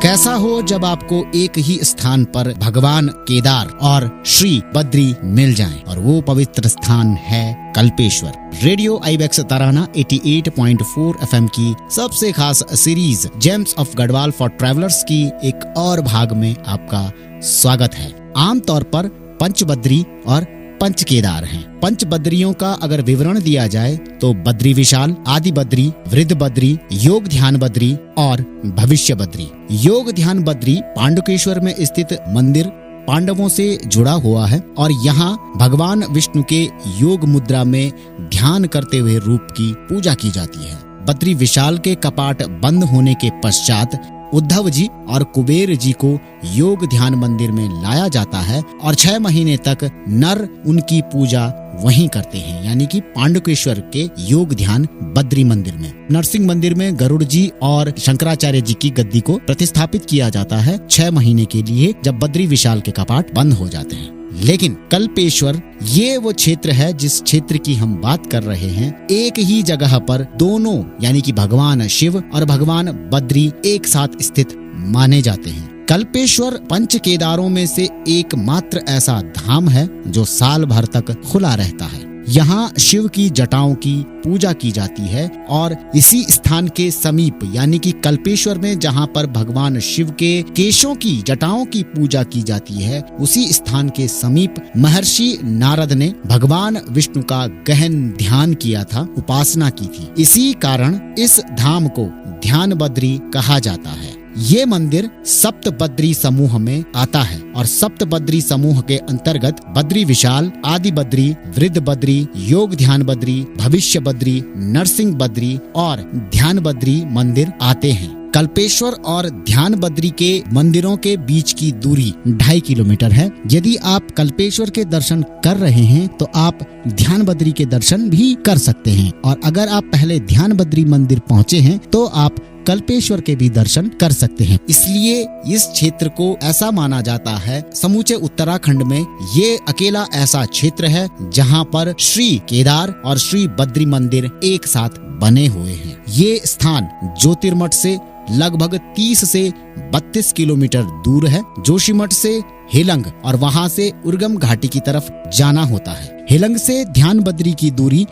कैसा हो जब आपको एक ही स्थान पर भगवान केदार और श्री बद्री मिल जाएं और वो पवित्र स्थान है कल्पेश्वर। रेडियो आईबेक्स तराना 88.4 एफएम की सबसे खास series James of Garhwal for travellers की एक और भाग में आपका स्वागत है। आमतौर पर पंचबद्री और पंच केदार हैं। पंच बद्रियों का अगर विवरण दिया जाए तो बद्री विशाल, आदि बद्री, वृद्ध बद्री, योग ध्यान बद्री और भविष्य बद्री। योग ध्यान बद्री पांडुकेश्वर में स्थित मंदिर पांडवों से जुड़ा हुआ है और यहाँ भगवान विष्णु के योग मुद्रा में ध्यान करते हुए रूप की पूजा की जाती है। बद्री विशाल के कपाट बंद होने के पश्चात उद्धव जी और कुबेर जी को योग ध्यान मंदिर में लाया जाता है और 6 महीने तक नर उनकी पूजा वहीं करते हैं, यानी कि पांडुकेश्वर के योग ध्यान बद्री मंदिर में। नरसिंह मंदिर में गरुड़ जी और शंकराचार्य जी की गद्दी को प्रतिस्थापित किया जाता है 6 महीने के लिए, जब बद्री विशाल के कपाट बंद हो जाते हैं। लेकिन कल्पेश्वर ये वो क्षेत्र है जिस क्षेत्र की हम बात कर रहे हैं। एक ही जगह पर दोनों यानी कि भगवान शिव और भगवान बद्री एक साथ स्थित माने जाते हैं। कल्पेश्वर पंच केदारों में से एकमात्र ऐसा धाम है जो साल भर तक खुला रहता है। यहाँ शिव की जटाओं की पूजा की जाती है और इसी स्थान के समीप यानी कि कल्पेश्वर में जहाँ पर भगवान शिव के केशों की जटाओं की पूजा की जाती है, उसी स्थान के समीप महर्षि नारद ने भगवान विष्णु का गहन ध्यान किया था, उपासना की थी। इसी कारण इस धाम को ध्यान बद्री कहा जाता है। ये मंदिर सप्त बद्री समूह में आता है और सप्त बद्री समूह के अंतर्गत बद्री विशाल, आदि बद्री, वृद्ध बद्री, योग ध्यान बद्री, भविष्य बद्री, नरसिंह बद्री और ध्यान बद्री मंदिर आते हैं। कल्पेश्वर और ध्यान बद्री के मंदिरों के बीच की दूरी 2.5 किलोमीटर है। यदि आप कल्पेश्वर के दर्शन कर रहे हैं तो आप ध्यान बद्री के दर्शन भी कर सकते हैं, और अगर आप पहले ध्यान बद्री मंदिर पहुँचे हैं तो आप कल्पेश्वर के भी दर्शन कर सकते हैं। इसलिए इस क्षेत्र को ऐसा माना जाता है, समूचे उत्तराखंड में ये अकेला ऐसा क्षेत्र है जहाँ पर श्री केदार और श्री बद्री मंदिर एक साथ बने हुए हैं। ये स्थान ज्योतिर्मठ से लगभग 30 से 32 किलोमीटर दूर है। जोशीमठ से हेलंग और वहाँ से उर्गम घाटी की तरफ जाना होता है। हेलंग से ध्यान बद्री की दूरी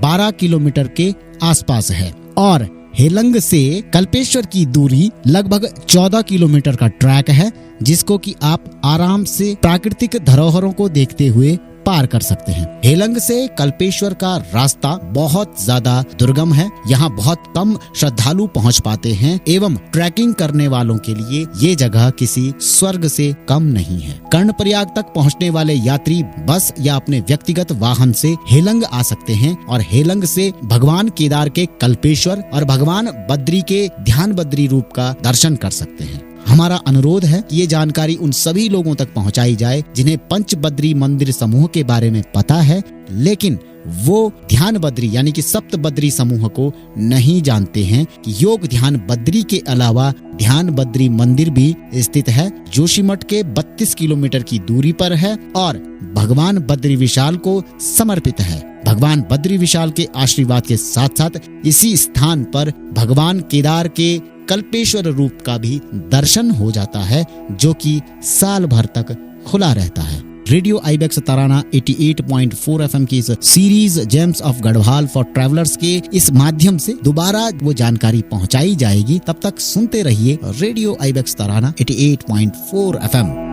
12 किलोमीटर के आसपास है और हेलंग से कल्पेश्वर की दूरी लगभग 14 किलोमीटर का ट्रैक है, जिसको कि आप आराम से प्राकृतिक धरोहरों को देखते हुए पार कर सकते हैं। हेलंग से कल्पेश्वर का रास्ता बहुत ज्यादा दुर्गम है। यहाँ बहुत कम श्रद्धालु पहुँच पाते हैं एवं ट्रैकिंग करने वालों के लिए ये जगह किसी स्वर्ग से कम नहीं है। कर्णप्रयाग तक पहुँचने वाले यात्री बस या अपने व्यक्तिगत वाहन से हेलंग आ सकते हैं और हेलंग से भगवान केदार के कल्पेश्वर और भगवान बद्री के ध्यान बद्री रूप का दर्शन कर सकते हैं। हमारा अनुरोध है कि ये जानकारी उन सभी लोगों तक पहुंचाई जाए जिन्हें पंच बद्री मंदिर समूह के बारे में पता है, लेकिन वो ध्यान बद्री यानी कि सप्त बद्री समूह को नहीं जानते हैं कि योग ध्यान बद्री के अलावा ध्यान बद्री मंदिर भी स्थित है। जोशीमठ के 32 किलोमीटर की दूरी पर है और भगवान बद्री विशाल को समर्पित है। भगवान बद्री विशाल के आशीर्वाद के साथ साथ इसी स्थान पर भगवान केदार के कल्पेश्वर रूप का भी दर्शन हो जाता है, जो कि साल भर तक खुला रहता है। रेडियो आईबेक्स तराना 88.4 एफएम की इस series James of Garhwal for travellers के इस माध्यम से दोबारा वो जानकारी पहुंचाई जाएगी। तब तक सुनते रहिए रेडियो आईबेक्स तराना 88.4 एफएम।